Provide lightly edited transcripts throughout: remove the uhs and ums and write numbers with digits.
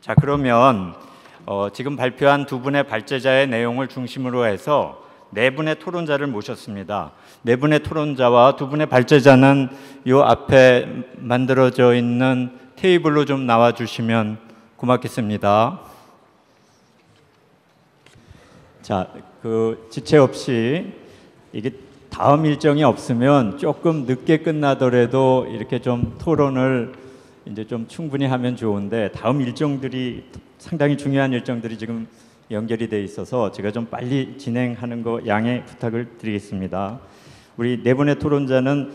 자, 그러면 지금 발표한 두 분의 발제자의 내용을 중심으로 해서 네 분의 토론자를 모셨습니다. 네 분의 토론자와 두 분의 발제자는 이 앞에 만들어져 있는 테이블로 좀 나와 주시면 고맙겠습니다. 자, 지체 없이 이게 다음 일정이 없으면 조금 늦게 끝나더라도 이렇게 좀 토론을 이제 좀 충분히 하면 좋은데, 다음 일정들이 상당히 중요한 일정들이 지금 연결이 돼 있어서 제가 좀 빨리 진행하는 거 양해 부탁을 드리겠습니다. 우리 네 분의 토론자는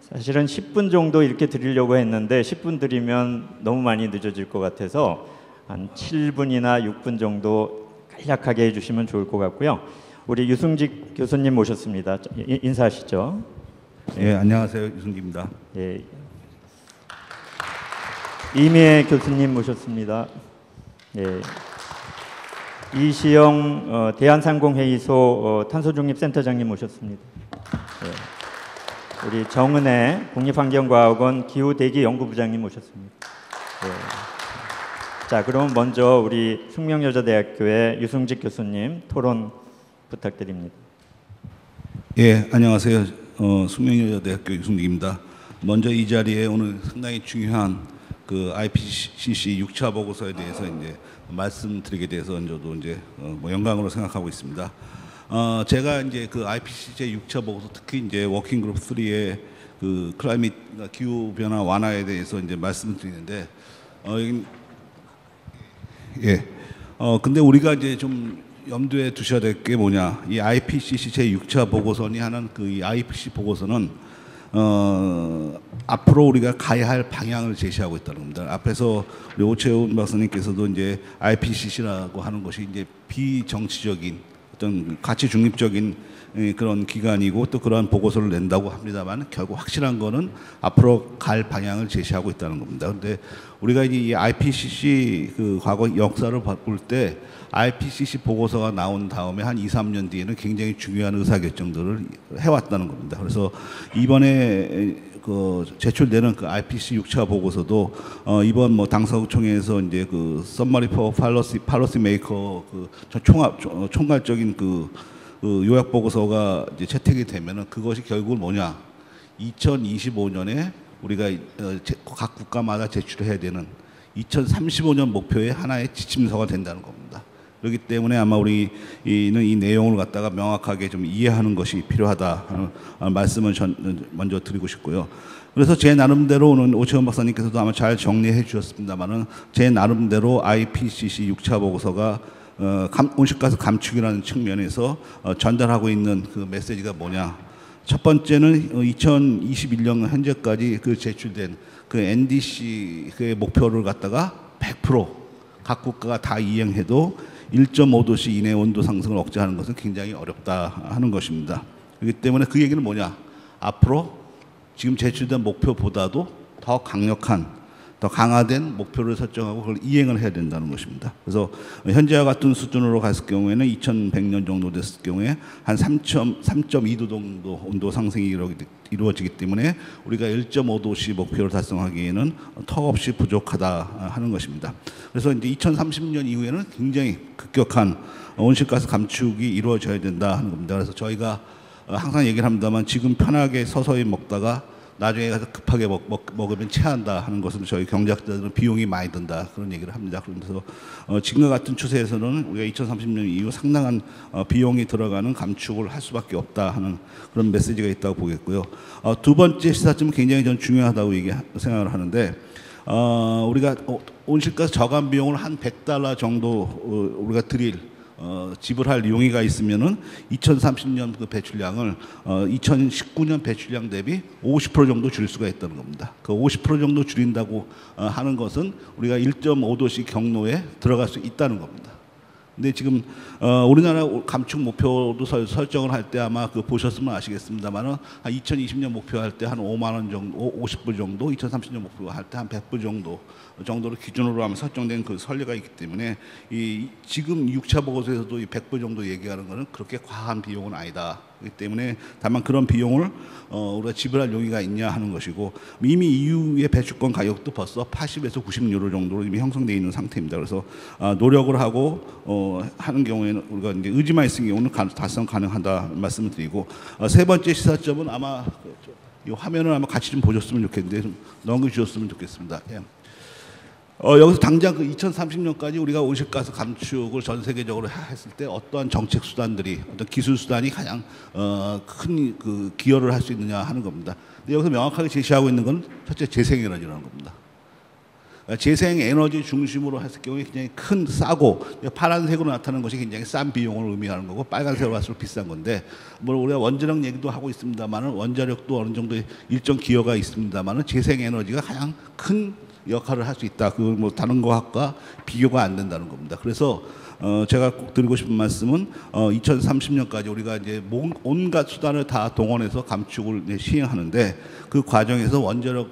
사실은 10분 정도 이렇게 드리려고 했는데 10분 드리면 너무 많이 늦어질 것 같아서 한 7분이나 6분 정도 간략하게 해주시면 좋을 것 같고요. 우리 유승직 교수님 모셨습니다. 인사하시죠. 예, 안녕하세요. 유승직입니다. 예. 이미애 교수님 모셨습니다. 예. 이시영 대한상공회의소 탄소중립센터장님 모셨습니다. 예. 우리 정은혜 국립환경과학원 기후대기연구부장님 모셨습니다. 예. 자, 그럼 먼저 우리 숙명여자대학교의 유승직 교수님 토론 부탁드립니다. 예, 안녕하세요. 숙명여자대학교 유승직입니다. 먼저 이 자리에 오늘 상당히 중요한 그 IPCC 6차 보고서에 대해서 이제 말씀드리게 돼서 저도 이제 영광으로 생각하고 있습니다. 제가 이제 그 IPCC 6차 보고서, 특히 이제 워킹그룹 3의 그 클라이밋 기후 변화 완화에 대해서 이제 말씀을 드리는데, 예, 근데 우리가 이제 좀 염두에 두셔야 될 게 뭐냐, 이 IPCC 제 6차 보고서니 하는 그 이 IPCC 보고서는 앞으로 우리가 가야 할 방향을 제시하고 있다는 겁니다. 앞에서 우리 오채훈 박사님께서도 이제 IPCC라고 하는 것이 이제 비정치적인 어떤 가치 중립적인 그런 기관이고 또 그러한 보고서를 낸다고 합니다만, 결국 확실한 거는 앞으로 갈 방향을 제시하고 있다는 겁니다. 그런데 우리가 이제 이 IPCC 그 과거 역사를 볼 때 IPCC 보고서가 나온 다음에 한 2, 3년 뒤에는 굉장히 중요한 의사결정들을 해왔다는 겁니다. 그래서 이번에 그 제출되는 그 IPCC 6차 보고서도 이번 뭐 당사국총회에서 이제 그 썸머리 포 팔러시 메이커 그 총괄적인 그 요약 보고서가 이제 채택이 되면은 그것이 결국은 뭐냐, 2025년에 우리가 각 국가마다 제출해야 되는 2035년 목표의 하나의 지침서가 된다는 겁니다. 그렇기 때문에 아마 우리는 이 내용을 갖다가 명확하게 좀 이해하는 것이 필요하다 하는 말씀을 먼저 드리고 싶고요. 그래서 제 나름대로 오늘 오채훈 박사님께서도 아마 잘 정리해 주셨습니다만은, 제 나름대로 IPCC 6차 보고서가 온실가스 감축이라는 측면에서 전달하고 있는 그 메시지가 뭐냐. 첫 번째는 2021년 현재까지 그 제출된 그 NDC의 목표를 갖다가 100% 각 국가가 다 이행해도 1.5도씨 이내 온도 상승을 억제하는 것은 굉장히 어렵다 하는 것입니다. 그렇기 때문에 그 얘기는 뭐냐, 앞으로 지금 제출된 목표보다도 더 강력한, 더 강화된 목표를 설정하고 그걸 이행을 해야 된다는 것입니다. 그래서 현재와 같은 수준으로 갔을 경우에는 2100년 정도 됐을 경우에 한 3.2도 정도 온도 상승이 이루어지기 때문에 우리가 1.5도씨 목표를 달성하기에는 턱없이 부족하다 하는 것입니다. 그래서 이제 2030년 이후에는 굉장히 급격한 온실가스 감축이 이루어져야 된다 하는 겁니다. 그래서 저희가 항상 얘기를 합니다만, 지금 편하게 서서히 먹다가 나중에 가서 급하게 먹으면 체한다 하는 것은 저희 경제학자들은 비용이 많이 든다 그런 얘기를 합니다. 그래서 지금과 같은 추세에서는 우리가 2030년 이후 상당한 비용이 들어가는 감축을 할 수밖에 없다 하는 그런 메시지가 있다고 보겠고요. 두 번째 시사점은 굉장히 전 중요하다고 생각을 하는데, 우리가 온실가스 저감 비용을 한 $100 정도 우리가 지불할 용의가 있으면은 2030년 그 배출량을 2019년 배출량 대비 50% 정도 줄일 수가 있다는 겁니다. 그 50% 정도 줄인다고 하는 것은 우리가 1.5도씨 경로에 들어갈 수 있다는 겁니다. 근데 지금 우리나라 감축 목표도 설정을 할 때 아마 그 보셨으면 아시겠습니다만은 한 2020년 목표할 때 한 5만 원 정도, 50불 정도, 2030년 목표할 때 한 100불 정도를 기준으로 하면 설정된 그 선례가 있기 때문에 이 지금 6차 보고서에서도 이 100불 정도 얘기하는 것은 그렇게 과한 비용은 아니다. 그렇기 때문에 다만 그런 비용을 우리가 지불할 용의가 있냐 하는 것이고, 이미 EU의 배출권 가격도 벌써 80에서 90유로 정도로 이미 형성되어 있는 상태입니다. 그래서 노력을 하고 하는 경우에는 우리가 이제 의지만 있는 경우는 달성 가능하다 말씀을 드리고, 세 번째 시사점은 아마 이 화면을 아마 같이 좀 보셨으면 좋겠는데 좀 넘겨주셨으면 좋겠습니다. 예. 여기서 당장 그 2030년까지 우리가 온실가스 감축을 전 세계적으로 했을 때 어떠한 정책 수단들이, 어떤 기술 수단이 가장 큰 그 기여를 할 수 있느냐 하는 겁니다. 근데 여기서 명확하게 제시하고 있는 건 첫째 재생에너지라는 겁니다. 재생에너지 중심으로 했을 경우에 굉장히 큰 싸고, 파란색으로 나타나는 것이 굉장히 싼 비용을 의미하는 거고, 빨간색으로 갈수록 비싼 건데, 물론 우리가 원자력 얘기도 하고 있습니다만은, 원자력도 어느 정도 일정 기여가 있습니다만은 재생에너지가 가장 큰 역할을 할 수 있다. 그 뭐 다른 것과 비교가 안 된다는 겁니다. 그래서 제가 꼭 드리고 싶은 말씀은 2030년까지 우리가 이제 온갖 수단을 다 동원해서 감축을 이제 시행하는데, 그 과정에서 원자력을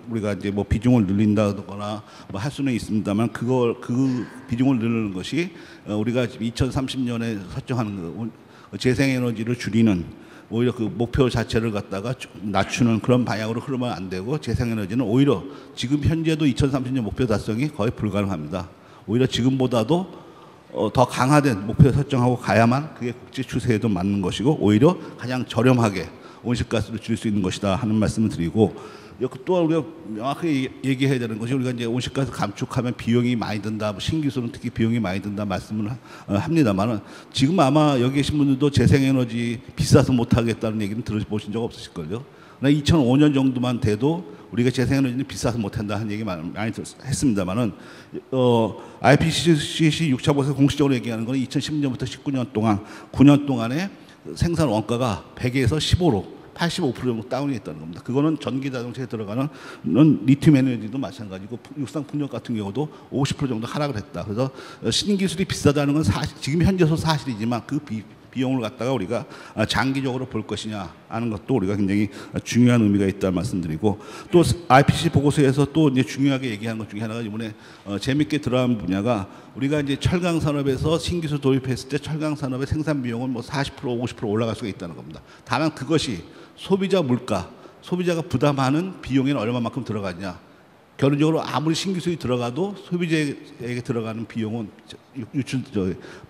우리가 이제 뭐 비중을 늘린다거나 뭐 할 수는 있습니다만, 그 비중을 늘리는 것이 우리가 2030년에 설정하는 재생에너지를 줄이는, 오히려 그 목표 자체를 갖다가 낮추는 그런 방향으로 흐르면 안 되고, 재생에너지는 오히려 지금 현재도 2030년 목표 달성이 거의 불가능합니다. 오히려 지금보다도 더 강화된 목표 설정하고 가야만 그게 국제 추세에도 맞는 것이고, 오히려 가장 저렴하게 온실가스를 줄일 수 있는 것이다 하는 말씀을 드리고, 또한 우리가 명확하게 얘기해야 되는 것이, 우리가 이제 온실가스 감축하면 비용이 많이 든다, 뭐 신기술은 특히 비용이 많이 든다 말씀을 합니다만은, 지금 아마 여기 계신 분들도 재생에너지 비싸서 못하겠다는 얘기는 들어보신 적 없으실 걸요. 2005년 정도만 돼도 우리가 재생에너지는 비싸서 못한다 하는 얘기 많이 했습니다만은, IPCC 6차 보고서 공식적으로 얘기하는 건 2010년부터 19년 동안 9년 동안에 생산 원가가 100에서 15로 85% 정도 다운이 있다는 겁니다. 그거는 전기 자동차에 들어가는 리튬 에너지도 마찬가지고, 육상 풍력 같은 경우도 50% 정도 하락을 했다. 그래서 신기술이 비싸다는 건 지금 현재서 사실이지만, 그 비용을 갖다가 우리가 장기적으로 볼 것이냐 하는 것도 우리가 굉장히 중요한 의미가 있다는 말씀드리고, 또 IPCC 보고서에서 또 이제 중요하게 얘기하는 것 중에 하나가, 이번에 재밌게 들어간 분야가, 우리가 이제 철강 산업에서 신기술 도입했을 때 철강 산업의 생산 비용은 뭐 40% 50% 올라갈 수가 있다는 겁니다. 다만 그것이 소비자 물가, 소비자가 부담하는 비용에는 얼마만큼 들어가냐. 결론적으로 아무리 신기술이 들어가도 소비자에게 들어가는 비용은,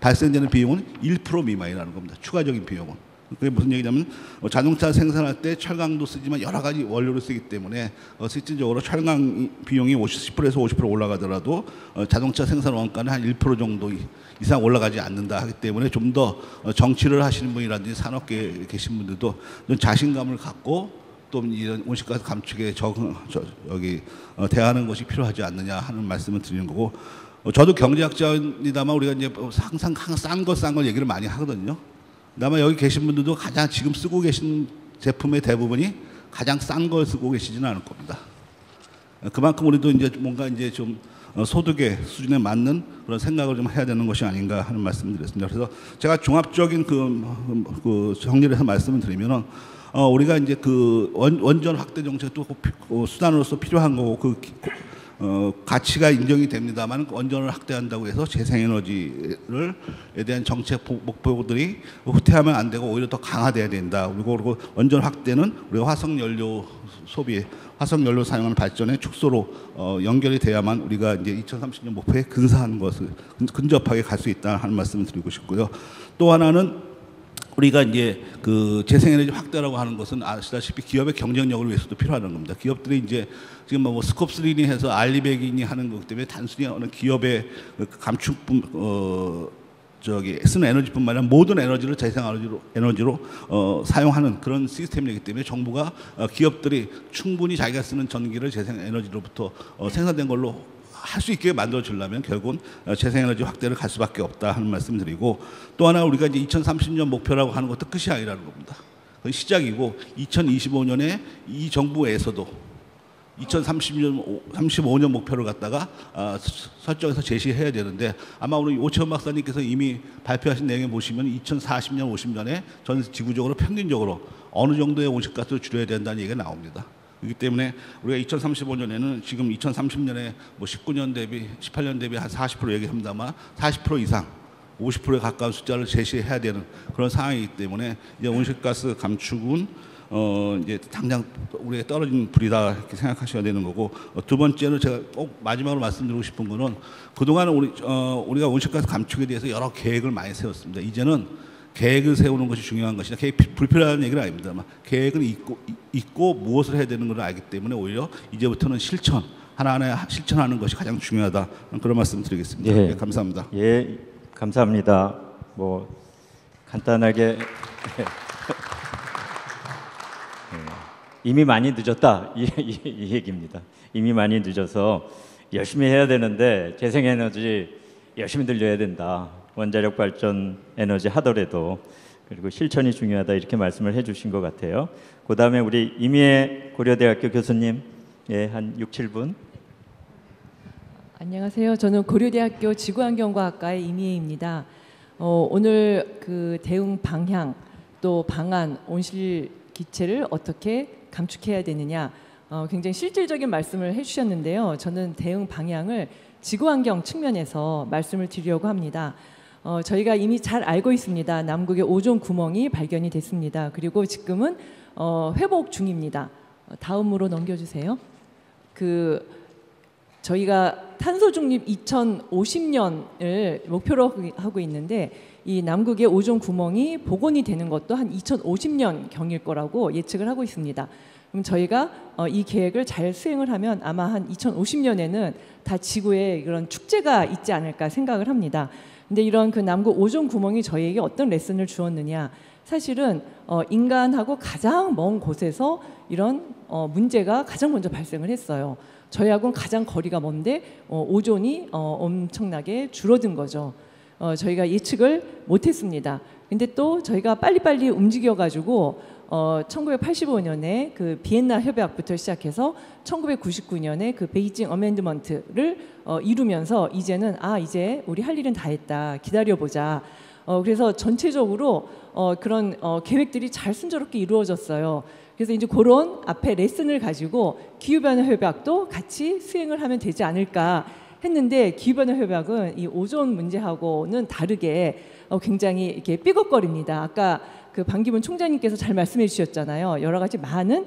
발생되는 비용은 1% 미만이라는 겁니다. 추가적인 비용은. 그게 무슨 얘기냐면, 자동차 생산할 때 철강도 쓰지만 여러 가지 원료를 쓰기 때문에 실질적으로 철강 비용이 10%에서 50% 올라가더라도 자동차 생산 원가는 한 1% 정도 이상 올라가지 않는다 하기 때문에, 좀 더 정치를 하시는 분이라든지 산업계에 계신 분들도 좀 자신감을 갖고 또 이런 온실가스 감축에 대하는 것이 필요하지 않느냐 하는 말씀을 드리는 거고, 저도 경제학자입니다만 우리가 이제 항상 싼 걸 얘기를 많이 하거든요. 아마 여기 계신 분들도 가장 지금 쓰고 계신 제품의 대부분이 가장 싼 걸 쓰고 계시지는 않을 겁니다. 그만큼 우리도 이제 뭔가 이제 좀 소득의 수준에 맞는 그런 생각을 좀 해야 되는 것이 아닌가 하는 말씀을 드렸습니다. 그래서 제가 종합적인 그 정리를 해서 말씀을 드리면은, 우리가 이제 그 원전 확대 정책도 수단으로서 필요한 거고, 가치가 인정이 됩니다만, 원전을 확대한다고 해서 재생에너지에 대한 정책 목표들이 후퇴하면 안 되고 오히려 더 강화돼야 된다. 그리고 원전 확대는 우리가 화석연료 사용하는 발전의 축소로 연결이 돼야만 우리가 이제 2030년 목표에 근접하게 갈 수 있다 하는 말씀을 드리고 싶고요. 또 하나는, 우리가 이제 그 재생에너지 확대라고 하는 것은 아시다시피 기업의 경쟁력을 위해서도 필요하는 겁니다. 기업들이 이제 지금 뭐 스콥3니 해서 알리백이니 하는 것 때문에 단순히 어느 기업의 감축뿐 쓰는 에너지뿐만 아니라 모든 에너지를 재생에너지로 사용하는 그런 시스템이기 때문에, 정부가 기업들이 충분히 자기가 쓰는 전기를 재생에너지로부터 생산된 걸로 할 수 있게 만들어 주려면 결국은 재생에너지 확대를 갈 수밖에 없다 하는 말씀을 드리고, 또 하나 우리가 이제 2030년 목표라고 하는 것도 끝이 아니라는 겁니다. 그건 시작이고, 2025년에 이 정부에서도 2035년 목표를 갖다가 설정해서 제시해야 되는데, 아마 우리 오채훈 박사님께서 이미 발표하신 내용에 보시면 2040년 50년에 전 지구적으로 평균적으로 어느 정도의 온실가스를 줄여야 된다는 얘기가 나옵니다. 그렇기 때문에 우리가 2035년에는 지금 2030년에 뭐 19년 대비 18년 대비 한 40% 얘기합니다만 40% 이상 50%에 가까운 숫자를 제시해야 되는 그런 상황이기 때문에 이제 온실가스 감축은 이제 당장 우리가 떨어진 불이다 이렇게 생각하셔야 되는 거고, 두 번째로 제가 꼭 마지막으로 말씀드리고 싶은 거는 그동안 우리가 온실가스 감축에 대해서 여러 계획을 많이 세웠습니다. 이제는 계획을 세우는 것이 중요한 것이다. 계획이 불필요한 얘기는 아닙니다만 계획은 있고 무엇을 해야 되는 걸 알기 때문에 오히려 이제부터는 실천 하나하나 실천하는 것이 가장 중요하다, 그런 말씀 드리겠습니다. 예. 예, 감사합니다. 예, 감사합니다. 뭐 간단하게 이미 많이 늦었다 이 얘기입니다. 이미 많이 늦어서 열심히 해야 되는데 재생에너지 열심히 들려야 된다. 원자력 발전 에너지 하더라도, 그리고 실천이 중요하다 이렇게 말씀을 해주신 것 같아요. 그 다음에 우리 이미애 고려대학교 교수님, 예, 한 6, 7분. 안녕하세요. 저는 고려대학교 지구환경과학과의 이미애입니다. 오늘 그 대응 방향 또 방안, 온실 기체를 어떻게 감축해야 되느냐, 굉장히 실질적인 말씀을 해주셨는데요. 저는 대응 방향을 지구환경 측면에서 말씀을 드리려고 합니다. 저희가 이미 잘 알고 있습니다. 남극의 오존 구멍이 발견이 됐습니다. 그리고 지금은 회복 중입니다. 다음으로 넘겨주세요. 저희가 탄소 중립 2050년을 목표로 하고 있는데, 이 남극의 오존 구멍이 복원이 되는 것도 한 2050년 경일 거라고 예측을 하고 있습니다. 그럼 저희가 이 계획을 잘 수행을 하면 아마 한 2050년에는 다 지구에 이런 축제가 있지 않을까 생각을 합니다. 근데 이런 그 남극 오존 구멍이 저희에게 어떤 레슨을 주었느냐, 사실은 인간하고 가장 먼 곳에서 이런 문제가 가장 먼저 발생을 했어요. 저희하고는 가장 거리가 먼데 오존이 엄청나게 줄어든 거죠. 저희가 예측을 못했습니다. 근데 또 저희가 빨리빨리 움직여가지고 1985년에 그 비엔나 협약부터 시작해서 1999년에 그 베이징 어멘드먼트를 이루면서 이제는 이제 우리 할 일은 다 했다, 기다려보자. 그래서 전체적으로 그런 계획들이 잘 순조롭게 이루어졌어요. 그래서 이제 그런 앞에 레슨을 가지고 기후변화 협약도 같이 수행을 하면 되지 않을까 했는데, 기후변화 협약은 이 오존 문제하고는 다르게 굉장히 이렇게 삐걱거립니다. 아까 그 반기문 총장님께서 잘 말씀해 주셨잖아요. 여러 가지 많은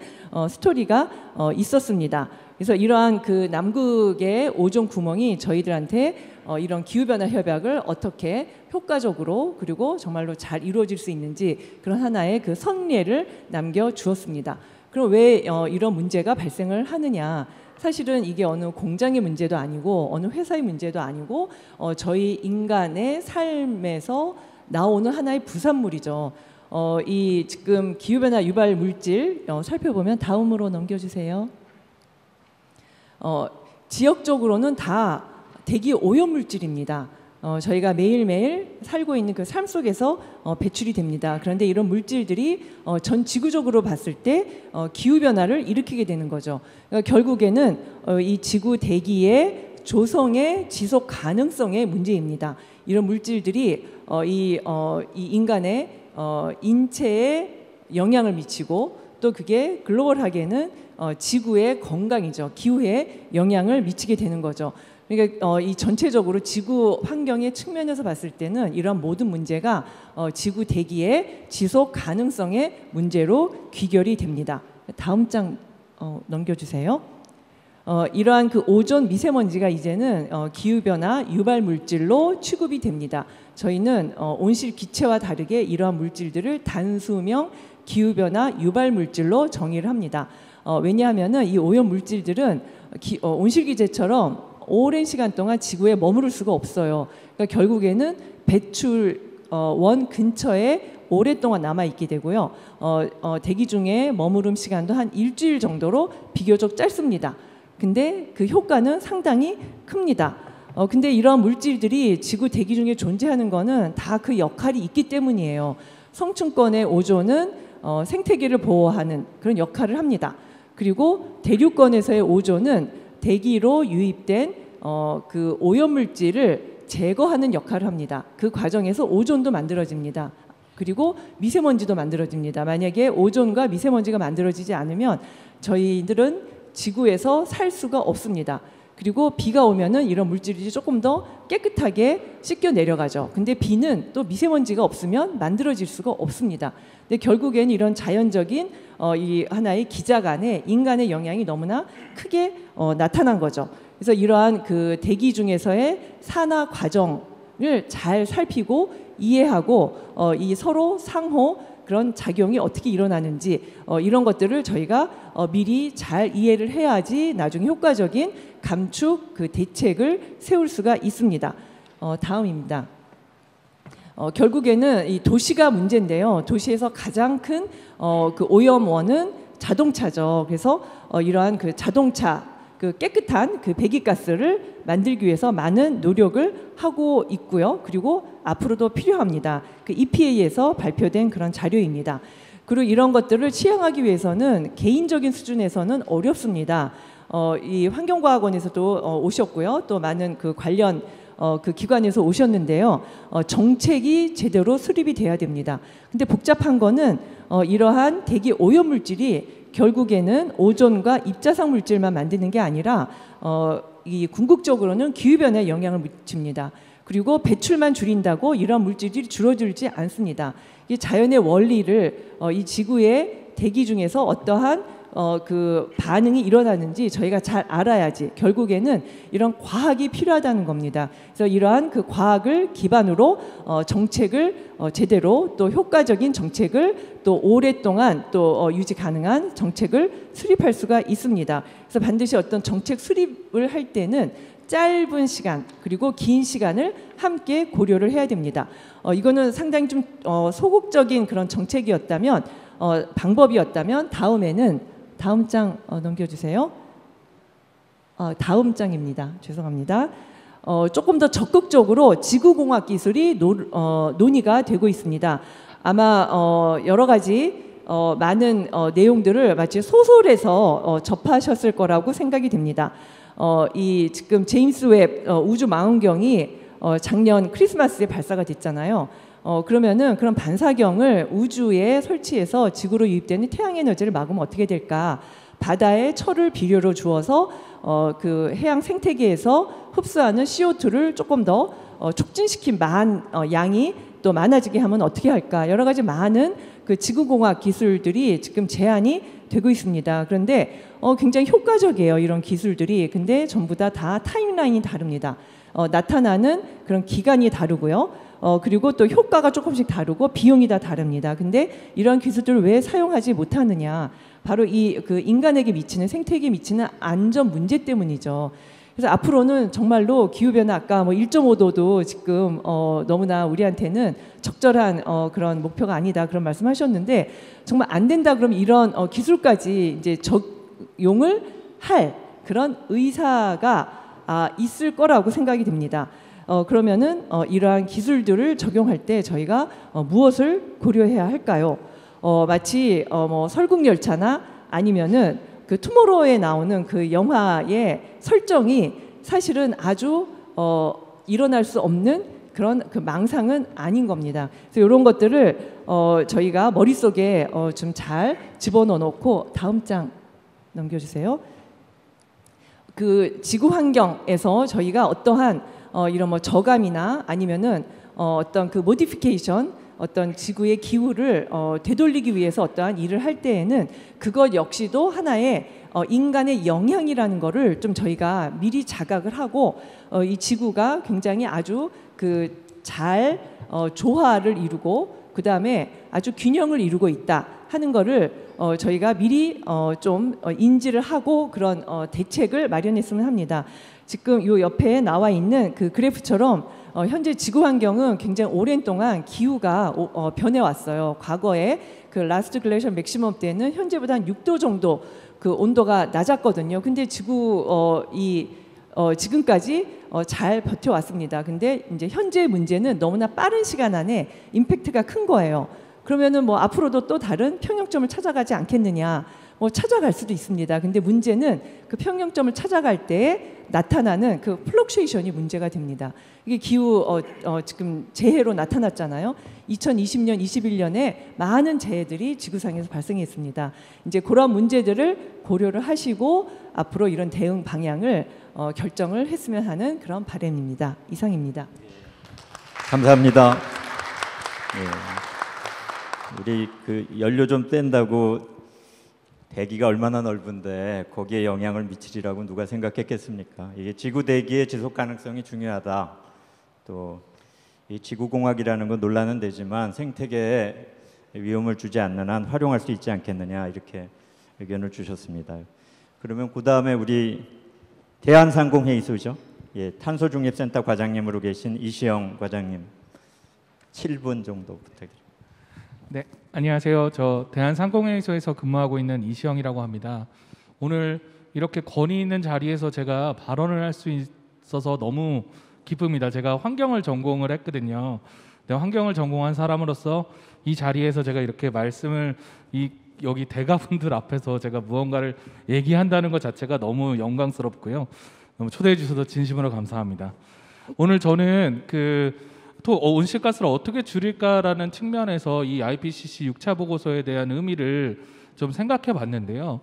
스토리가 있었습니다. 그래서 이러한 그 남극의 오존 구멍이 저희들한테 이런 기후변화 협약을 어떻게 효과적으로 그리고 정말로 잘 이루어질 수 있는지 그런 하나의 그 선례를 남겨주었습니다. 그럼 왜 이런 문제가 발생을 하느냐? 사실은 이게 어느 공장의 문제도 아니고 어느 회사의 문제도 아니고 저희 인간의 삶에서 나오는 하나의 부산물이죠. 이 지금 기후변화 유발 물질 살펴보면 다음으로 넘겨주세요. 지역적으로는 다 대기 오염 물질입니다. 저희가 매일매일 살고 있는 그 삶 속에서 배출이 됩니다. 그런데 이런 물질들이 전 지구적으로 봤을 때 기후변화를 일으키게 되는 거죠. 그러니까 결국에는 이 지구 대기의 조성의 지속 가능성의 문제입니다. 이런 물질들이 이 인간의 인체에 영향을 미치고 또 그게 글로벌하게는 지구의 건강이죠. 기후에 영향을 미치게 되는 거죠. 그러니까 이 전체적으로 지구 환경의 측면에서 봤을 때는 이런 모든 문제가 지구 대기의 지속 가능성의 문제로 귀결이 됩니다. 다음 장 넘겨주세요. 이러한 그 오존 미세먼지가 이제는 기후변화 유발 물질로 취급이 됩니다. 저희는 온실 기체와 다르게 이러한 물질들을 단수명 기후변화 유발 물질로 정의를 합니다. 왜냐하면 이 오염 물질들은 온실 기체처럼 오랜 시간 동안 지구에 머무를 수가 없어요. 그러니까 결국에는 배출원 근처에 오랫동안 남아 있게 되고요. 대기 중에 머무름 시간도 한 일주일 정도로 비교적 짧습니다. 근데 그 효과는 상당히 큽니다. 근데 이러한 물질들이 지구 대기 중에 존재하는 거는 다 그 역할이 있기 때문이에요. 성층권의 오존은 생태계를 보호하는 그런 역할을 합니다. 그리고 대륙권에서의 오존은 대기로 유입된 그 오염물질을 제거하는 역할을 합니다. 그 과정에서 오존도 만들어집니다. 그리고 미세먼지도 만들어집니다. 만약에 오존과 미세먼지가 만들어지지 않으면 저희들은 지구에서 살 수가 없습니다. 그리고 비가 오면은 이런 물질이 조금 더 깨끗하게 씻겨 내려가죠. 근데 비는 또 미세먼지가 없으면 만들어질 수가 없습니다. 근데 결국에는 이런 자연적인 이 하나의 기작 안에 인간의 영향이 너무나 크게 나타난 거죠. 그래서 이러한 그 대기 중에서의 산화 과정을 잘 살피고 이해하고 이 서로 상호 그런 작용이 어떻게 일어나는지 이런 것들을 저희가 미리 잘 이해를 해야지 나중에 효과적인 감축 그 대책을 세울 수가 있습니다. 다음입니다. 결국에는 이 도시가 문제인데요. 도시에서 가장 큰 그 오염원은 자동차죠. 그래서 이러한 그 자동차 그 깨끗한 그 배기가스를 만들기 위해서 많은 노력을 하고 있고요. 그리고 앞으로도 필요합니다. 그 EPA에서 발표된 그런 자료입니다. 그리고 이런 것들을 취향하기 위해서는 개인적인 수준에서는 어렵습니다. 이 환경과학원에서도 오셨고요. 또 많은 그 관련 그 기관에서 오셨는데요. 정책이 제대로 수립이 돼야 됩니다. 근데 복잡한 거는 이러한 대기 오염 물질이 결국에는 오존과 입자상 물질만 만드는 게 아니라 이 궁극적으로는 기후변화에 영향을 미칩니다. 그리고 배출만 줄인다고 이런 물질이 줄어들지 않습니다. 이 자연의 원리를 이 지구의 대기 중에서 어떠한 그 반응이 일어나는지 저희가 잘 알아야지 결국에는 이런 과학이 필요하다는 겁니다. 그래서 이러한 그 과학을 기반으로 정책을 제대로 또 효과적인 정책을 또 오랫동안 또 유지 가능한 정책을 수립할 수가 있습니다. 그래서 반드시 어떤 정책 수립을 할 때는 짧은 시간 그리고 긴 시간을 함께 고려를 해야 됩니다. 이거는 상당히 좀 소극적인 그런 정책이었다면 방법이었다면 다음 장 넘겨주세요. 다음 장입니다. 죄송합니다. 조금 더 적극적으로 지구공학 기술이 논의가 되고 있습니다. 아마 여러 가지 많은 내용들을 마치 소설에서 접하셨을 거라고 생각이 됩니다. 이 지금 제임스 웹 우주 망원경이 작년 크리스마스에 발사가 됐잖아요. 그러면은 그런 반사경을 우주에 설치해서 지구로 유입되는 태양 에너지를 막으면 어떻게 될까? 바다에 철을 비료로 주어서 그 해양 생태계에서 흡수하는 CO2를 조금 더 촉진시킨 양이 또 많아지게 하면 어떻게 할까? 여러 가지 많은 그 지구공학 기술들이 지금 제안이 되고 있습니다. 그런데 굉장히 효과적이에요. 이런 기술들이. 근데 전부 다 타임라인이 다릅니다. 나타나는 그런 기간이 다르고요. 그리고 또 효과가 조금씩 다르고 비용이 다 다릅니다. 근데 이런 기술들을 왜 사용하지 못하느냐? 바로 이 그 인간에게 미치는 생태계에 미치는 안전 문제 때문이죠. 그래서 앞으로는 정말로 기후변화 아까 뭐 1.5도도 지금 너무나 우리한테는 적절한 그런 목표가 아니다 그런 말씀하셨는데 정말 안 된다 그러면 이런 기술까지 이제 적용을 할 그런 의사가 있을 거라고 생각이 됩니다. 그러면은 이러한 기술들을 적용할 때 저희가 무엇을 고려해야 할까요? 마치 뭐 설국열차나 아니면은 그 투모로우에 나오는 그 영화의 설정이 사실은 아주 일어날 수 없는 그런 그 망상은 아닌 겁니다. 그래서 이런 것들을 저희가 머릿속에 좀 잘 집어넣어 놓고 다음 장 넘겨주세요. 그 지구 환경에서 저희가 어떠한 이런 뭐 저감이나 아니면은 어떤 그 모디피케이션 어떤 지구의 기후를 되돌리기 위해서 어떠한 일을 할 때에는 그것 역시도 하나의 인간의 영향이라는 거를 좀 저희가 미리 자각을 하고 이 지구가 굉장히 아주 그 잘 조화를 이루고 그 다음에 아주 균형을 이루고 있다 하는 거를 저희가 미리 좀 인지를 하고 그런 대책을 마련했으면 합니다. 지금 요 옆에 나와 있는 그 그래프처럼 현재 지구 환경은 굉장히 오랜 동안 기후가 변해왔어요. 과거에 그 라스트 글래셜 맥시멈 때는 현재보다 한 6도 정도 그 온도가 낮았거든요. 근데 지금까지 잘 버텨왔습니다. 근데 이제 현재 문제는 너무나 빠른 시간 안에 임팩트가 큰 거예요. 그러면은 뭐 앞으로도 또 다른 평형점을 찾아가지 않겠느냐? 뭐 찾아갈 수도 있습니다. 근데 문제는 그 평형점을 찾아갈 때 나타나는 그 플럭슈에이션이 문제가 됩니다. 이게 기후 지금 재해로 나타났잖아요. 2020년, 21년에 많은 재해들이 지구상에서 발생했습니다. 이제 그런 문제들을 고려를 하시고 앞으로 이런 대응 방향을 결정을 했으면 하는 그런 바람입니다. 이상입니다. 감사합니다. 예. 우리 그 연료 좀 뗀다고 대기가 얼마나 넓은데 거기에 영향을 미치리라고 누가 생각했겠습니까? 이게 지구 대기의 지속 가능성이 중요하다. 또 이 지구공학이라는 건 논란은 되지만 생태계에 위험을 주지 않는 한 활용할 수 있지 않겠느냐 이렇게 의견을 주셨습니다. 그러면 그 다음에 우리 대한상공회의소죠. 예, 탄소중립센터 과장님으로 계신 이시영 과장님 7분 정도 부탁드립니다. 네, 안녕하세요. 저 대한상공회의소에서 근무하고 있는 이시영이라고 합니다. 오늘 이렇게 권위 있는 자리에서 제가 발언을 할 수 있어서 너무 기쁩니다. 제가 환경을 전공을 했거든요. 근데 환경을 전공한 사람으로서 이 자리에서 제가 이렇게 말씀을 여기 대가분들 앞에서 제가 무언가를 얘기한다는 것 자체가 너무 영광스럽고요. 너무 초대해 주셔서 진심으로 감사합니다. 오늘 저는 온실가스를 어떻게 줄일까라는 측면에서 이 IPCC 6차 보고서에 대한 의미를 좀 생각해 봤는데요.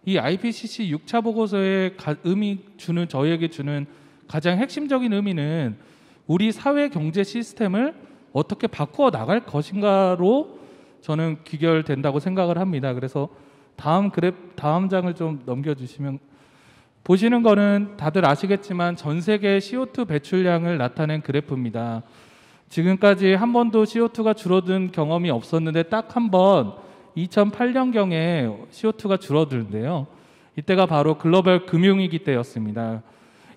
이 IPCC 6차 보고서의 저희에게 주는 가장 핵심적인 의미는 우리 사회 경제 시스템을 어떻게 바꾸어 나갈 것인가로 저는 귀결된다고 생각을 합니다. 그래서 다음 장을 좀 넘겨주시면 보시는 거는 다들 아시겠지만 전 세계 CO2 배출량을 나타낸 그래프입니다. 지금까지 한 번도 CO2가 줄어든 경험이 없었는데 딱 한 번 2008년경에 CO2가 줄어드는데요. 이때가 바로 글로벌 금융위기 때였습니다.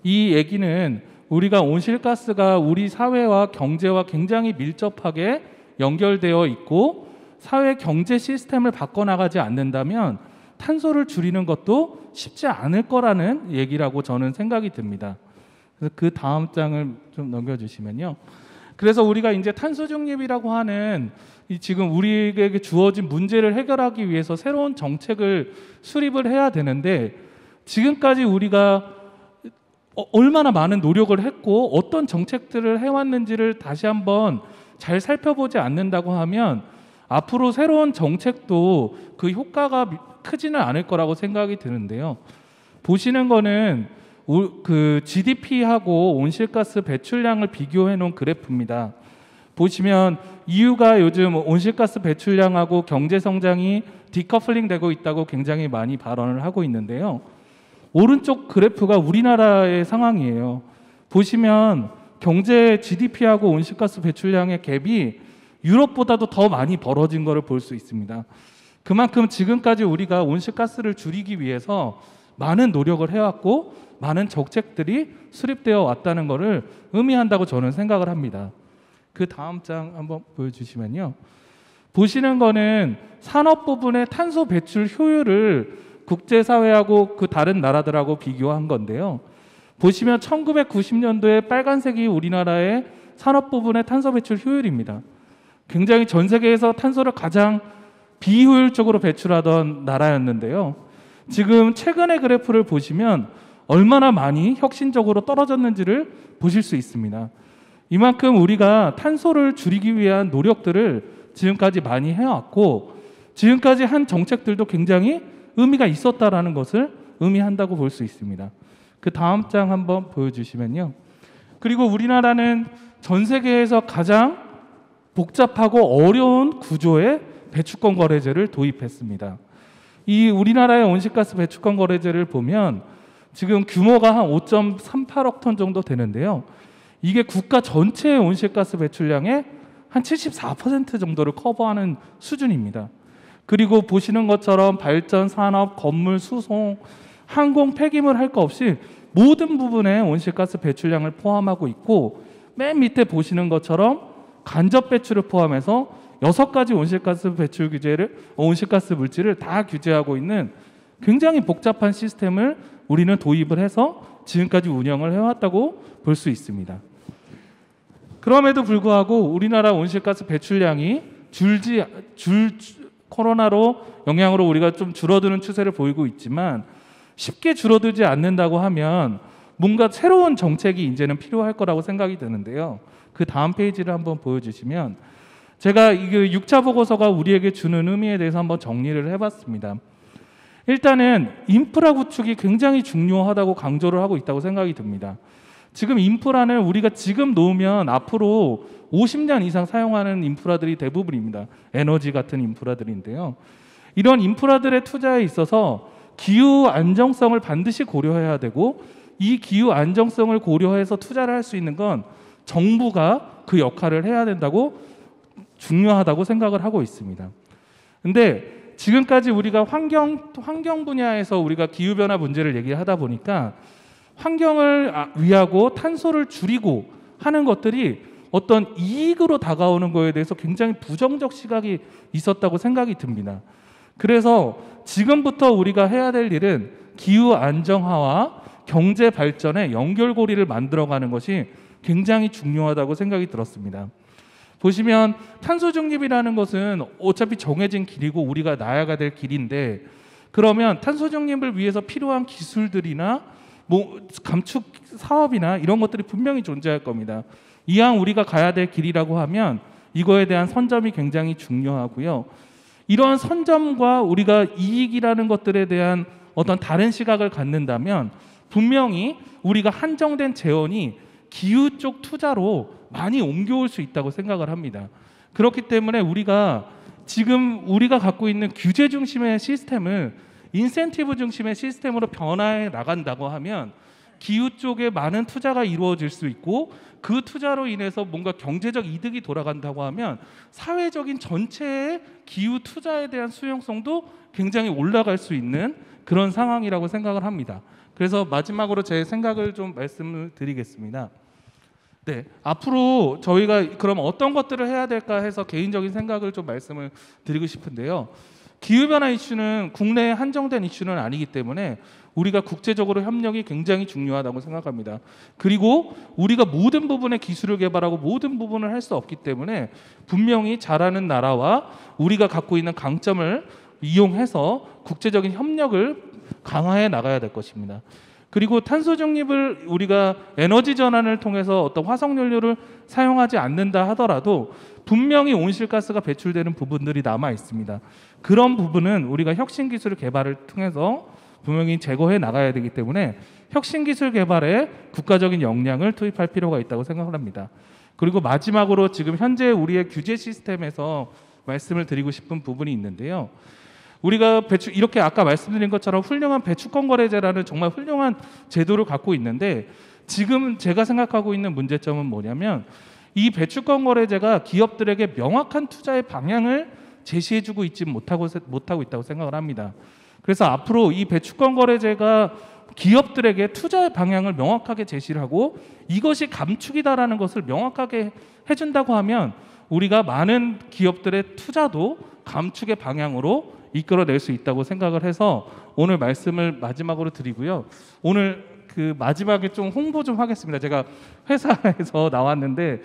이 얘기는 우리가 온실가스가 우리 사회와 경제와 굉장히 밀접하게 연결되어 있고 사회 경제 시스템을 바꿔나가지 않는다면 탄소를 줄이는 것도 쉽지 않을 거라는 얘기라고 저는 생각이 듭니다. 그래서 그 다음 장을 좀 넘겨주시면요. 그래서 우리가 이제 탄소 중립이라고 하는 지금 우리에게 주어진 문제를 해결하기 위해서 새로운 정책을 수립을 해야 되는데 지금까지 우리가 얼마나 많은 노력을 했고 어떤 정책들을 해왔는지를 다시 한번 잘 살펴보지 않는다고 하면 앞으로 새로운 정책도 그 효과가 크지는 않을 거라고 생각이 드는데요. 보시는 거는 그 GDP하고 온실가스 배출량을 비교해 놓은 그래프입니다. 보시면 EU가 요즘 온실가스 배출량하고 경제 성장이 디커플링 되고 있다고 굉장히 많이 발언을 하고 있는데요. 오른쪽 그래프가 우리나라의 상황이에요. 보시면 경제 GDP하고 온실가스 배출량의 갭이 유럽보다도 더 많이 벌어진 것을 볼 수 있습니다. 그만큼 지금까지 우리가 온실가스를 줄이기 위해서 많은 노력을 해왔고 많은 정책들이 수립되어 왔다는 것을 의미한다고 저는 생각을 합니다. 그 다음 장 한번 보여주시면요. 보시는 거는 산업 부분의 탄소 배출 효율을 국제사회하고 그 다른 나라들하고 비교한 건데요. 보시면 1990년도에 빨간색이 우리나라의 산업 부분의 탄소 배출 효율입니다. 굉장히 전 세계에서 탄소를 가장 비효율적으로 배출하던 나라였는데요. 지금 최근의 그래프를 보시면 얼마나 많이 혁신적으로 떨어졌는지를 보실 수 있습니다. 이만큼 우리가 탄소를 줄이기 위한 노력들을 지금까지 많이 해왔고 지금까지 한 정책들도 굉장히 의미가 있었다라는 것을 의미한다고 볼 수 있습니다. 그 다음 장 한번 보여주시면요. 그리고 우리나라는 전 세계에서 가장 복잡하고 어려운 구조의 배출권 거래제를 도입했습니다. 이 우리나라의 온실가스 배출권 거래제를 보면 지금 규모가 한 5.38억 톤 정도 되는데요. 이게 국가 전체의 온실가스 배출량의 한 74% 정도를 커버하는 수준입니다. 그리고 보시는 것처럼 발전, 산업, 건물, 수송, 항공, 폐기물 할 거 없이 모든 부분에 온실가스 배출량을 포함하고 있고 맨 밑에 보시는 것처럼 간접 배출을 포함해서 6가지 온실가스 배출 온실가스 물질을 다 규제하고 있는 굉장히 복잡한 시스템을 우리는 도입을 해서 지금까지 운영을 해왔다고 볼 수 있습니다. 그럼에도 불구하고 우리나라 온실가스 배출량이 코로나로 영향으로 우리가 좀 줄어드는 추세를 보이고 있지만 쉽게 줄어들지 않는다고 하면 뭔가 새로운 정책이 이제는 필요할 거라고 생각이 드는데요. 그 다음 페이지를 한번 보여주시면 제가 이 6차 보고서가 우리에게 주는 의미에 대해서 한번 정리를 해봤습니다. 일단은 인프라 구축이 굉장히 중요하다고 강조를 하고 있다고 생각이 듭니다. 지금 인프라는 우리가 지금 놓으면 앞으로 50년 이상 사용하는 인프라들이 대부분입니다. 에너지 같은 인프라들인데요. 이런 인프라들의 투자에 있어서 기후 안정성을 반드시 고려해야 되고, 이 기후 안정성을 고려해서 투자를 할 수 있는 건 정부가 그 역할을 해야 된다고, 중요하다고 생각을 하고 있습니다. 근데 지금까지 우리가 환경 분야에서 우리가 기후 변화 문제를 얘기하다 보니까 환경을 위하고 탄소를 줄이고 하는 것들이 어떤 이익으로 다가오는 거에 대해서 굉장히 부정적 시각이 있었다고 생각이 듭니다. 그래서 지금부터 우리가 해야 될 일은 기후 안정화와 경제 발전의 연결고리를 만들어가는 것이 굉장히 중요하다고 생각이 들었습니다. 보시면 탄소 중립이라는 것은 어차피 정해진 길이고 우리가 나아가야 될 길인데, 그러면 탄소 중립을 위해서 필요한 기술들이나 감축 사업이나 이런 것들이 분명히 존재할 겁니다. 이왕 우리가 가야 될 길이라고 하면 이거에 대한 선점이 굉장히 중요하고요. 이러한 선점과 우리가 이익이라는 것들에 대한 어떤 다른 시각을 갖는다면 분명히 우리가 한정된 재원이 기후 쪽 투자로 많이 옮겨올 수 있다고 생각을 합니다. 그렇기 때문에 우리가 지금 우리가 갖고 있는 규제 중심의 시스템을 인센티브 중심의 시스템으로 변화해 나간다고 하면 기후 쪽에 많은 투자가 이루어질 수 있고, 그 투자로 인해서 뭔가 경제적 이득이 돌아간다고 하면 사회적인 전체의 기후 투자에 대한 수용성도 굉장히 올라갈 수 있는 그런 상황이라고 생각을 합니다. 그래서 마지막으로 제 생각을 좀 말씀을 드리겠습니다. 네, 앞으로 저희가 그럼 어떤 것들을 해야 될까 해서 개인적인 생각을 좀 말씀을 드리고 싶은데요. 기후변화 이슈는 국내에 한정된 이슈는 아니기 때문에 우리가 국제적으로 협력이 굉장히 중요하다고 생각합니다. 그리고 우리가 모든 부분에 기술을 개발하고 모든 부분을 할 수 없기 때문에 분명히 잘하는 나라와 우리가 갖고 있는 강점을 이용해서 국제적인 협력을 강화해 나가야 될 것입니다. 그리고 탄소 중립을 우리가 에너지 전환을 통해서 어떤 화석연료를 사용하지 않는다 하더라도 분명히 온실가스가 배출되는 부분들이 남아 있습니다. 그런 부분은 우리가 혁신 기술 개발을 통해서 분명히 제거해 나가야 되기 때문에 혁신 기술 개발에 국가적인 역량을 투입할 필요가 있다고 생각을 합니다. 그리고 마지막으로 지금 현재 우리의 규제 시스템에서 말씀을 드리고 싶은 부분이 있는데요. 우리가 이렇게 아까 말씀드린 것처럼 훌륭한 배출권 거래제라는 정말 훌륭한 제도를 갖고 있는데, 지금 제가 생각하고 있는 문제점은 뭐냐면 이 배출권 거래제가 기업들에게 명확한 투자의 방향을 제시해주고 있지 못하고 있다고 생각을 합니다. 그래서 앞으로 이 배출권 거래제가 기업들에게 투자의 방향을 명확하게 제시를 하고 이것이 감축이다라는 것을 명확하게 해준다고 하면 우리가 많은 기업들의 투자도 감축의 방향으로 이끌어낼 수 있다고 생각을 해서 오늘 말씀을 마지막으로 드리고요. 오늘 그 마지막에 좀 홍보 좀 하겠습니다. 제가 회사에서 나왔는데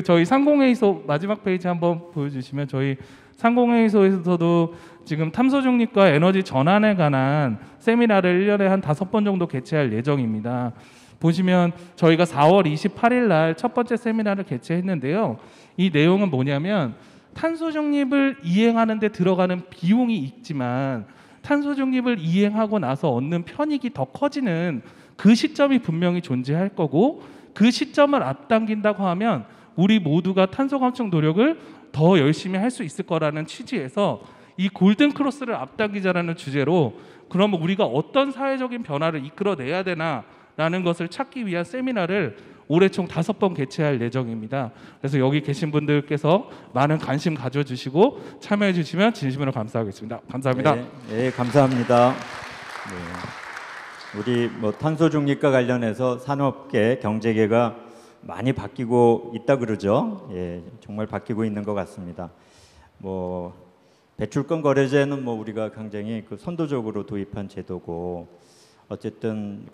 저희 상공회의소 마지막 페이지 한번 보여주시면, 저희 상공회의소에서도 지금 탄소 중립과 에너지 전환에 관한 세미나를 1년에 한 5번 정도 개최할 예정입니다. 보시면 저희가 4월 28일 날 첫 번째 세미나를 개최했는데요. 이 내용은 뭐냐면 탄소 중립을 이행하는 데 들어가는 비용이 있지만 탄소 중립을 이행하고 나서 얻는 편익이 더 커지는 그 시점이 분명히 존재할 거고, 그 시점을 앞당긴다고 하면 우리 모두가 탄소 감축 노력을 더 열심히 할 수 있을 거라는 취지에서 이 골든 크로스를 앞당기자라는 주제로, 그러면 우리가 어떤 사회적인 변화를 이끌어내야 되나라는 것을 찾기 위한 세미나를 올해 총 5번 개최할 예정입니다. 그래서 여기 계신 분들께서 많은 관심 가져주시고 참여해 주시면 진심으로 감사하겠습니다. 감사합니다. 네, 감사합니다. 네. 우리 탄소 중립과 관련해서 산업계, 경제계가 많이 바뀌고 있다 그러죠. 예, 정말 바뀌고 있는 것 같습니다. 배출권 거래제는 우리가 굉장히 선도적으로 도입한 제도고, 어쨌든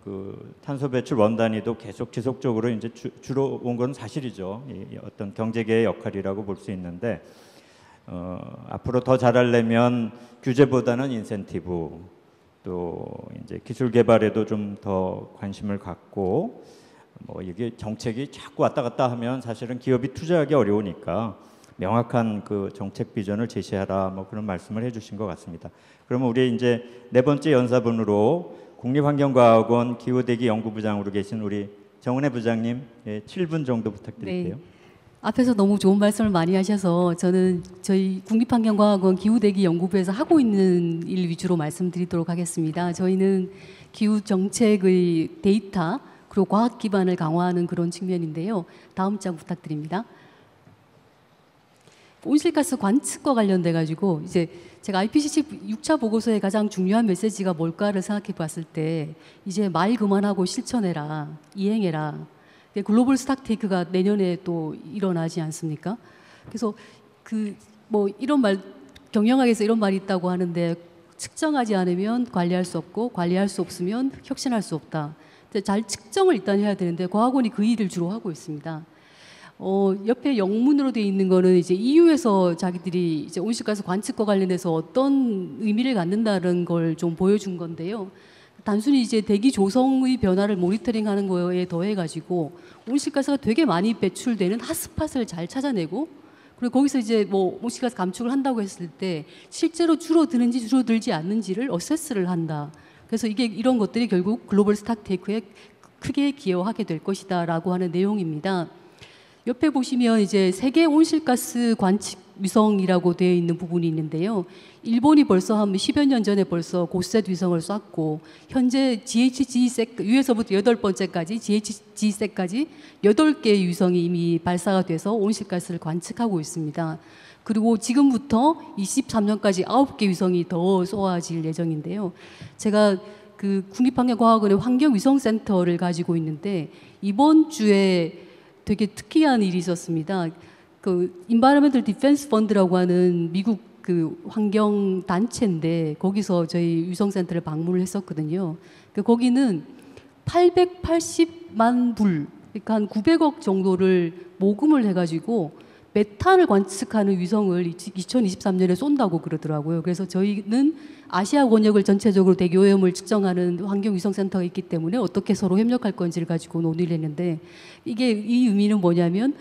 탄소 배출 원단위도 계속 지속적으로 이제 주로 온 건 사실이죠. 어떤 경제계의 역할이라고 볼 수 있는데, 앞으로 더 잘하려면 규제보다는 인센티브, 또 이제 기술 개발에도 좀 더 관심을 갖고, 이게 정책이 자꾸 왔다 갔다 하면 사실은 기업이 투자하기 어려우니까 명확한 그 정책 비전을 제시하라 뭐 그런 말씀을 해주신 것 같습니다. 그러면 우리 이제 네 번째 연사분으로 국립환경과학원 기후대기 연구부장으로 계신 우리 정은혜 부장님 7분 정도 부탁드릴게요. 네. 앞에서 너무 좋은 말씀을 많이 하셔서 저는 저희 국립환경과학원 기후대기 연구부에서 하고 있는 일 위주로 말씀드리도록 하겠습니다. 저희는 기후 정책의 데이터 그리고 과학 기반을 강화하는 그런 측면인데요. 다음 장 부탁드립니다. 온실가스 관측과 관련돼 가지고 이제 제가 IPCC 6차 보고서의 가장 중요한 메시지가 뭘까를 생각해 봤을 때 이제 말 그만하고 실천해라, 이행해라. 글로벌 스탁테이크가 내년에 또 일어나지 않습니까? 그래서 그 뭐 이런 말 경영학에서 이런 말이 있다고 하는데 측정하지 않으면 관리할 수 없고 관리할 수 없으면 혁신할 수 없다. 잘 측정을 일단 해야 되는데 과학원이 그 일을 주로 하고 있습니다. 옆에 영문으로 되어 있는 거는 이제 EU에서 자기들이 이제 온실가스 관측과 관련해서 어떤 의미를 갖는다는 걸 좀 보여준 건데요. 단순히 이제 대기 조성의 변화를 모니터링하는 거에 더해 가지고 온실가스가 되게 많이 배출되는 핫스팟을 잘 찾아내고 그리고 거기서 이제 뭐 온실가스 감축을 한다고 했을 때 실제로 줄어드는지 줄어들지 않는지를 어세스를 한다. 그래서 이게 이런 것들이 결국 글로벌 스탁테이크에 크게 기여하게 될 것이다라고 하는 내용입니다. 옆에 보시면 이제 세계 온실가스 관측 위성이라고 되어 있는 부분이 있는데요. 일본이 벌써 한 10여 년 전에 벌써 고셋 위성을 쐈고 현재 GHGSat 위에서부터 8번째까지 GHGSat까지 8개의 위성이 이미 발사가 돼서 온실가스를 관측하고 있습니다. 그리고 지금부터 23년까지 9개 위성이 더 쏘아질 예정인데요. 제가 그 국립환경과학원의 환경위성센터를 가지고 있는데 이번 주에 되게 특이한 일이 있었습니다. 그 Environmental Defense Fund라고 하는 미국 그 환경 단체인데 거기서 저희 위성센터를 방문을 했었거든요. 그 거기는 880만 불, 그러니까 한 900억 정도를 모금을 해가지고 메탄을 관측하는 위성을 2023년에 쏜다고 그러더라고요. 그래서 저희는 아시아 권역을 전체적으로 대기오염을 측정하는 환경위성센터가 있기 때문에 어떻게 서로 협력할 건지를 가지고 논의를 했는데 이게 이 의미는 뭐냐면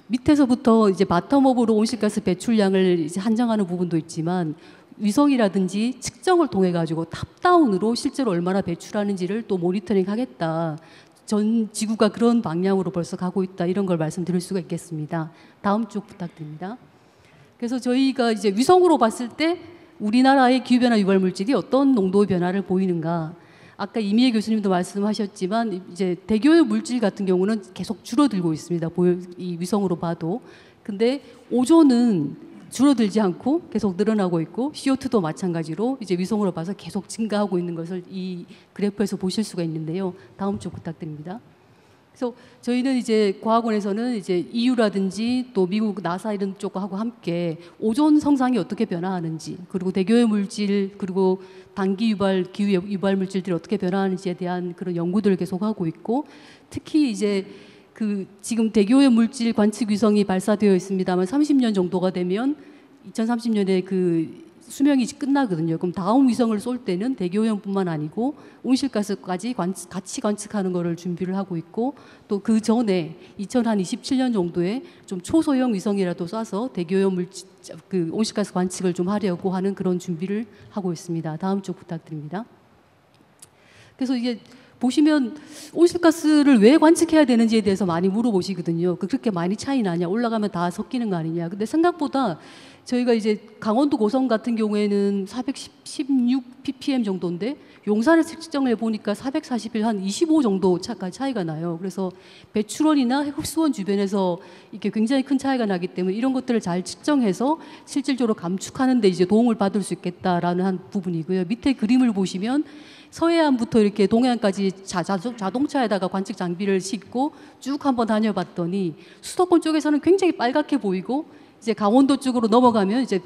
밑에서부터 이제 바텀업으로 온실가스 배출량을 이제 한정하는 부분도 있지만 위성이라든지 측정을 통해 가지고 탑다운으로 실제로 얼마나 배출하는지를 또 모니터링하겠다. 전 지구가 그런 방향으로 벌써 가고 있다 이런 걸 말씀드릴 수가 있겠습니다. 다음 쪽 부탁드립니다. 그래서 저희가 이제 위성으로 봤을 때 우리나라의 기후변화 유발 물질이 어떤 농도의 변화를 보이는가. 아까 이미혜 교수님도 말씀하셨지만 이제 대기오염 물질 같은 경우는 계속 줄어들고 있습니다. 이 위성으로 봐도. 근데 오존은 줄어들지 않고 계속 늘어나고 있고 CO2도 마찬가지로 이제 위성으로 봐서 계속 증가하고 있는 것을 이 그래프에서 보실 수가 있는데요. 다음 쪽 부탁드립니다. 그래서 저희는 이제 과학원에서는 이제 EU라든지 또 미국 나사 이런 쪽하고 함께 오존 성상이 어떻게 변화하는지 그리고 대기오염 물질 그리고 단기 유발 기후 유발 물질들이 어떻게 변화하는지에 대한 그런 연구들을 계속하고 있고 특히 이제 그 지금 대기오염 물질 관측 위성이 발사되어 있습니다만 30년 정도가 되면 2030년에 그 수명이 끝나거든요. 그럼 다음 위성을 쏠 때는 대기오염뿐만 아니고 온실가스까지 같이 관측하는 거를 준비를 하고 있고 또 그 전에 2027년 정도에 좀 초소형 위성이라도 쏴서 대기오염 물질 그 온실가스 관측을 좀 하려고 하는 그런 준비를 하고 있습니다. 다음 쪽 부탁드립니다. 그래서 이게 보시면 온실가스를 왜 관측해야 되는지에 대해서 많이 물어보시거든요. 그렇게 많이 차이 나냐, 올라가면 다 섞이는 거 아니냐. 근데 생각보다 저희가 이제 강원도 고성 같은 경우에는 416 ppm 정도인데 용산에서 측정을 해보니까 441 한 25 정도 차이가 나요. 그래서 배출원이나 흡수원 주변에서 이렇게 굉장히 큰 차이가 나기 때문에 이런 것들을 잘 측정해서 실질적으로 감축하는 데 이제 도움을 받을 수 있겠다라는 한 부분이고요. 밑에 그림을 보시면 서해안부터 이렇게 동해안까지 자동차에다가 관측 장비를 싣고 쭉 한번 다녀봤더니 수도권 쪽에서는 굉장히 빨갛게 보이고 이제 강원도 쪽으로 넘어가면 이제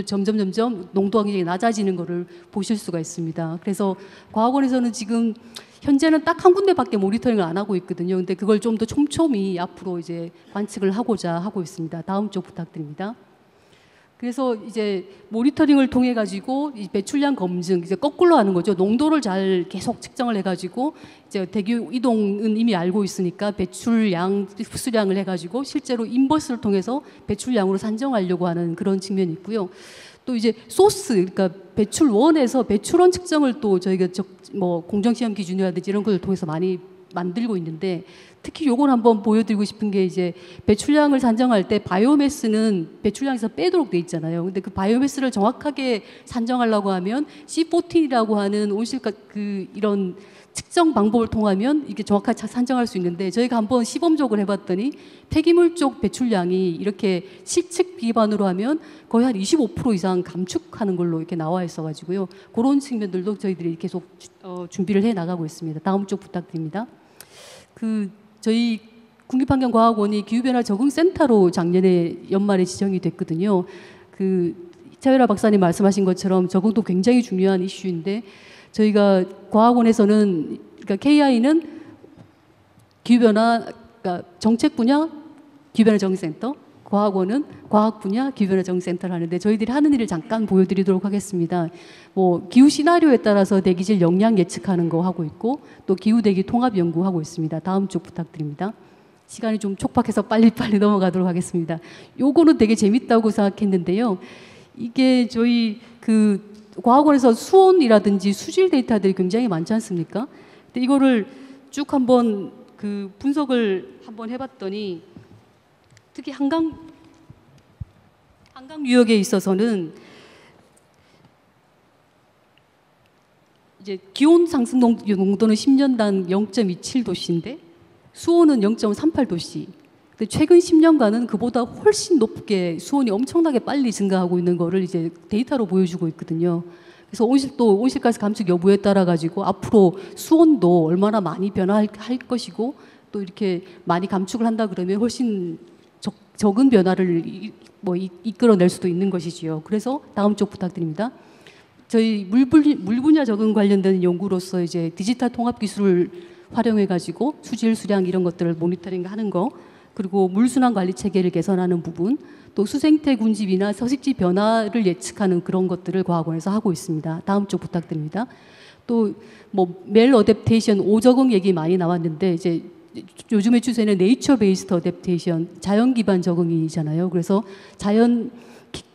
점점 농도가 굉장히 낮아지는 것을 보실 수가 있습니다. 그래서 과학원에서는 지금 현재는 딱 한 군데밖에 모니터링을 안 하고 있거든요. 근데 그걸 좀 더 촘촘히 앞으로 이제 관측을 하고자 하고 있습니다. 다음 쪽 부탁드립니다. 그래서 이제 모니터링을 통해 가지고 이 배출량 검증 이제 거꾸로 하는 거죠. 농도를 잘 계속 측정을 해가지고 이제 대기 이동은 이미 알고 있으니까 배출량, 흡수량을 해가지고 실제로 인버스를 통해서 배출량으로 산정하려고 하는 그런 측면이 있고요. 또 이제 소스, 그러니까 배출원에서 배출원 측정을 또 저희가 뭐 공정시험 기준이라든지 이런 걸 통해서 많이 만들고 있는데 특히 요걸 한번 보여드리고 싶은 게 이제 배출량을 산정할 때 바이오매스는 배출량에서 빼도록 돼 있잖아요. 근데 그 바이오매스를 정확하게 산정하려고 하면 C14이라고 하는 온실가스 이런 측정 방법을 통하면 이게 정확하게 산정할 수 있는데 저희가 한번 시범적으로 해봤더니 폐기물 쪽 배출량이 이렇게 실측 기반으로 하면 거의 한 25% 이상 감축하는 걸로 이렇게 나와 있어가지고요. 그런 측면들도 저희들이 계속 준비를 해 나가고 있습니다. 다음 쪽 부탁드립니다. 저희 국립환경과학원이 기후변화 적응센터로 작년에 연말에 지정이 됐거든요. 차유라 박사님 말씀하신 것처럼 적응도 굉장히 중요한 이슈인데 저희가 과학원에서는 그러니까 KI는 기후변화 그러니까 정책 분야 기후변화 적응센터, 과학원은 과학 분야 기후변화 적응센터를 하는데 저희들이 하는 일을 잠깐 보여드리도록 하겠습니다. 뭐 기후 시나리오에 따라서 대기질 영향 예측하는 거 하고 있고 또 기후 대기 통합 연구하고 있습니다. 다음 쪽 부탁드립니다. 시간이 좀 촉박해서 빨리빨리 넘어가도록 하겠습니다. 요거는 되게 재밌다고 생각했는데요. 이게 저희 과학원에서 수온이라든지 수질 데이터들이 굉장히 많지 않습니까? 근데 이거를 쭉 한번 분석을 한번 해봤더니 특히 한강 유역에 있어서는 이제 기온 상승 농도는 10년당 0.27도씨인데 수온은 0.38도씨. 근데 최근 10년간은 그보다 훨씬 높게 수온이 엄청나게 빨리 증가하고 있는 거를 이제 데이터로 보여주고 있거든요. 그래서 온실가스 감축 여부에 따라 가지고 앞으로 수온도 얼마나 많이 변화할 것이고 또 이렇게 많이 감축을 한다 그러면 훨씬 적은 변화를 이끌어낼 수도 있는 것이지요. 그래서 다음 쪽 부탁드립니다. 저희 물 분야 적응 관련된 연구로서 이제 디지털 통합 기술을 활용해 가지고 수질 수량 이런 것들을 모니터링하는 거, 그리고 물순환 관리 체계를 개선하는 부분, 또 수생태 군집이나 서식지 변화를 예측하는 그런 것들을 과학원에서 하고 있습니다. 다음 쪽 부탁드립니다. 또 멜 어댑테이션, 오적응 얘기 많이 나왔는데 이제 요즘의 추세는 네이처 베이스드 어댑테이션, 자연 기반 적응이잖아요. 그래서 자연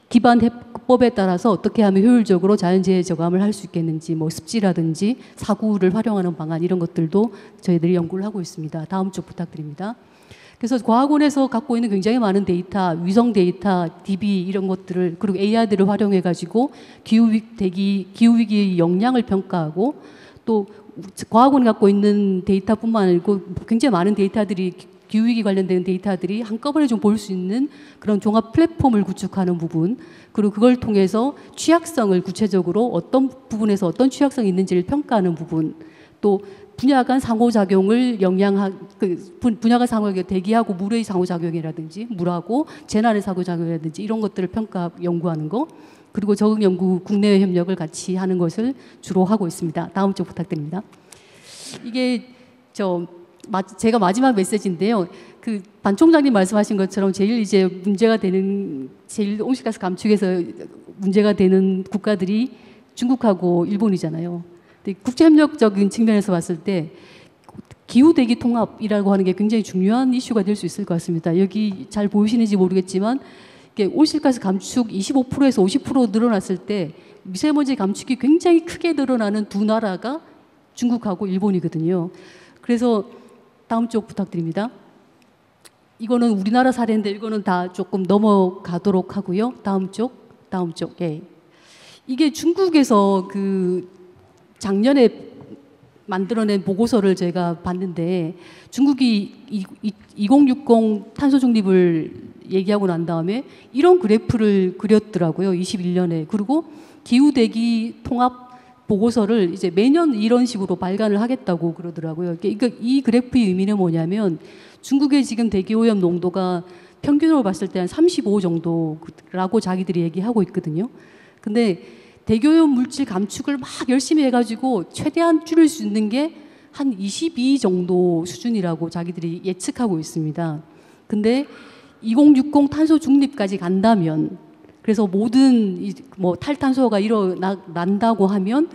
기반 해법에 따라서 어떻게 하면 효율적으로 자연재해 저감을 할 수 있겠는지, 습지라든지 사구를 활용하는 방안 이런 것들도 저희들이 연구를 하고 있습니다. 다음 쪽 부탁드립니다. 그래서 과학원에서 갖고 있는 굉장히 많은 데이터, 위성 데이터, DB 이런 것들을 그리고 AI들을 활용해 가지고 기후위기의 영향을 평가하고 또 과학원이 갖고 있는 데이터뿐만 아니고 굉장히 많은 데이터들이 기후위기 관련된 데이터들이 한꺼번에 좀 볼 수 있는 그런 종합 플랫폼을 구축하는 부분, 그리고 그걸 통해서 취약성을 구체적으로 어떤 부분에서 어떤 취약성이 있는지를 평가하는 부분, 또 분야 간 상호작용을 분야 간 상호작용, 대기하고 물의 상호작용이라든지 물하고 재난의 상호작용이라든지 이런 것들을 연구하는 거, 그리고 적응 연구 국내외 협력을 같이 하는 것을 주로 하고 있습니다. 다음 쪽 부탁드립니다. 이게 제가 마지막 메시지인데요. 반 총장님 말씀하신 것처럼 제일 온실가스 감축에서 문제가 되는 국가들이 중국하고 일본이잖아요. 국제협력적인 측면에서 봤을 때 기후대기 통합이라고 하는 게 굉장히 중요한 이슈가 될 수 있을 것 같습니다. 여기 잘 보이시는지 모르겠지만 온실가스 감축 25%에서 50% 늘어났을 때 미세먼지 감축이 굉장히 크게 늘어나는 두 나라가 중국하고 일본이거든요. 그래서 다음 쪽 부탁드립니다. 이거는 우리나라 사례인데 이거는 다 조금 넘어가도록 하고요. 다음 쪽. 예. 이게 중국에서 작년에 만들어낸 보고서를 제가 봤는데 중국이 2060 탄소 중립을 얘기하고 난 다음에 이런 그래프를 그렸더라고요. 21년에. 그리고 기후대기 통합 보고서를 이제 매년 이런 식으로 발간을 하겠다고 그러더라고요. 그러니까 이 그래프의 의미는 뭐냐면 중국의 지금 대기오염 농도가 평균으로 봤을 때 한 35 정도라고 자기들이 얘기하고 있거든요. 근데 대기오염 물질 감축을 막 열심히 해가지고 최대한 줄일 수 있는 게 한 22 정도 수준이라고 자기들이 예측하고 있습니다. 근데 2060 탄소 중립까지 간다면, 그래서 모든 뭐 탈탄소가 일어난다고 하면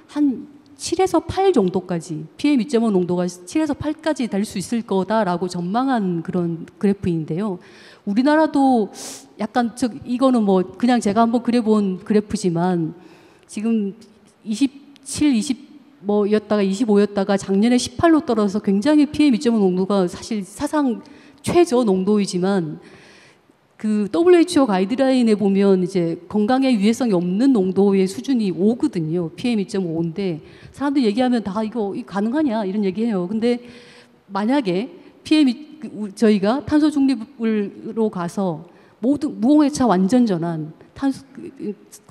한 7에서 8 정도까지 PM2.5 농도가 7에서 8까지 될 수 있을 거다라고 전망한 그런 그래프인데요. 우리나라도 약간 이거는 뭐 그냥 제가 한번 그려본 그래프지만 지금 27, 20였다가 25였다가 작년에 18로 떨어져서 굉장히 PM2.5 농도가 사실 사상 최저 농도이지만 그 WHO 가이드라인에 보면 이제 건강에 유해성이 없는 농도의 수준이 5거든요. PM2.5인데 사람들 얘기하면 다 이거 가능하냐 이런 얘기해요. 근데 만약에 저희가 탄소 중립으로 가서 모든 무공해차 완전 전환,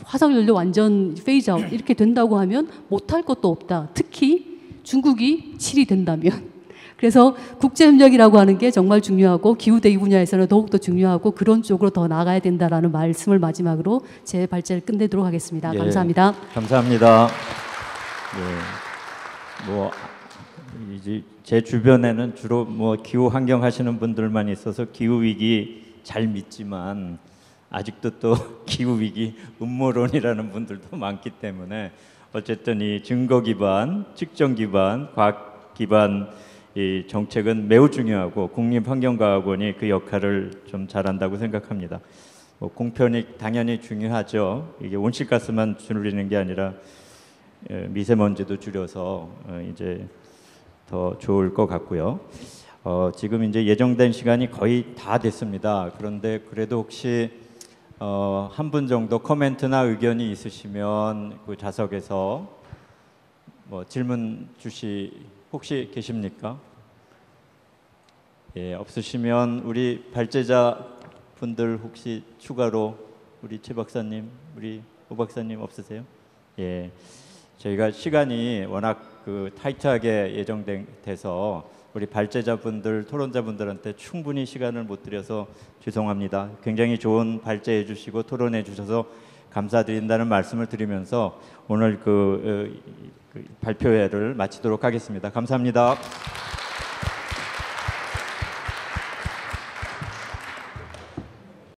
화석연료 완전 페이즈 아웃 이렇게 된다고 하면 못할 것도 없다. 특히 중국이 7이 된다면. 그래서 국제협력이라고 하는 게 정말 중요하고 기후대기 분야에서는 더욱더 중요하고 그런 쪽으로 더 나가야 된다라는 말씀을 마지막으로 제 발제를 끝내도록 하겠습니다. 예, 감사합니다. 감사합니다. 예, 뭐 이제 제 주변에는 주로 뭐 기후 환경 하시는 분들만 있어서 기후 위기 잘 믿지만 아직도 또 기후 위기 음모론이라는 분들도 많기 때문에 어쨌든 이 증거 기반, 측정 기반, 과학 기반 이 정책은 매우 중요하고 국립환경과학원이 그 역할을 좀 잘한다고 생각합니다. 뭐 공편이 당연히 중요하죠. 이게 온실가스만 줄이는 게 아니라 미세먼지도 줄여서 이제 더 좋을 것 같고요. 지금 이제 예정된 시간이 거의 다 됐습니다. 그런데 그래도 혹시 한 분 정도 코멘트나 의견이 있으시면 그 좌석에서 뭐 질문 혹시 계십니까? 예, 없으시면 우리 발제자 분들 혹시 추가로 우리 최 박사님, 우리 오 박사님 없으세요? 예, 저희가 시간이 워낙 그 타이트하게 예정돼서 우리 발제자분들, 토론자분들한테 충분히 시간을 못 드려서 죄송합니다. 굉장히 좋은 발제해 주시고 토론해 주셔서 감사드린다는 말씀을 드리면서 오늘 그 발표회를 마치도록 하겠습니다. 감사합니다.